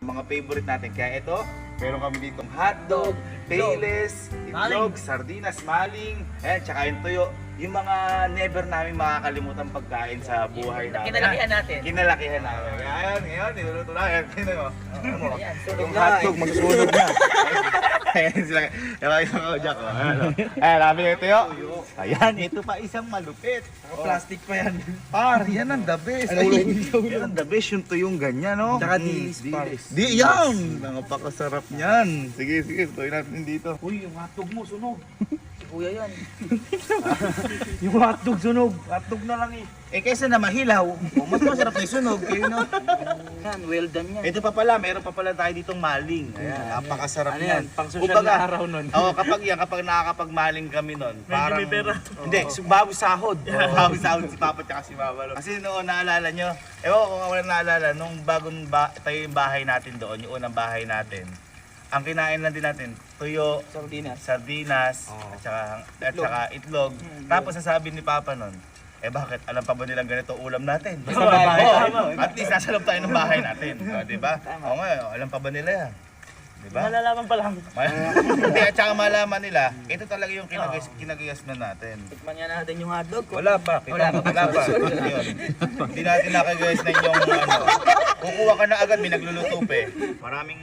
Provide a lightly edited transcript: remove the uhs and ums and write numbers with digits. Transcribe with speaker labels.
Speaker 1: Mga favorite natin. Kaya ito, meron kami dito hotdog, payless, itlog, sardinas, maling, tsaka yung tuyo. Yung mga never namin makakalimutan pagkain sa buhay namin.
Speaker 2: Kinalakihan natin.
Speaker 1: Kinalakihan namin. Kaya ngayon, niluluto na. Ayan, tingnan mo. Yung
Speaker 2: na.
Speaker 1: hotdog, magsusunog na. Ayan sila. Ayan ako, Jack. Ayan, namin yung tuyo. Ayan, ito pa isang malupit.
Speaker 3: Plastic pa yan.
Speaker 1: Par, yan ang the best. Yan ang the best, yung tuyong ganyan, no?
Speaker 3: Tsaka dilis, par.
Speaker 1: Di, yan! Napakasarap niyan. Sige, tuloy natin dito.
Speaker 3: Uy, yung hotdog mo, sunog.
Speaker 2: Si Kuya yan.
Speaker 3: Yung hotdog sunog. Hotdog na lang eh.
Speaker 1: Eh, kaysa na mahilaw, mas masarap na yung sunog. Kayo, no?
Speaker 2: Yan, well done yan.
Speaker 1: Ito pa pala, meron pa pala tayo ditong maling. Ayan, napakasarap
Speaker 3: Ano
Speaker 1: yan.
Speaker 3: yan? Pang social na araw nun.
Speaker 1: Oo, kapag nakakapagmaling kami nun, parang...
Speaker 3: may pera.
Speaker 1: Hindi, bawi sahod. Bawi sahod si Papa at si Mama. Kasi noon, naalala nyo, ewan ko kung wala naalala, nung bagong tayo yung bahay natin doon, yung unang bahay natin, ang kinain lang din natin, tuyo, sardinas, at saka itlog. Tapos sasabi ni Papa nun, eh bakit? Alam pa ba nilang ganito ulam natin? Basta bahay tayo. At least nasa loob tayo ng bahay natin. Di ba? Oo nga, alam pa ba nila yan? Di ba?
Speaker 3: Malalaman pa lang.
Speaker 1: Hindi, at saka malaman nila, ito talaga yung kinagayas na natin.
Speaker 2: Tikman niya natin yung hotdog.
Speaker 1: Wala pa. Wala pa. Yun. Hindi natin nakagayas na yung ano. Kukuha ka na agad, may nagluluto pa eh. Maraming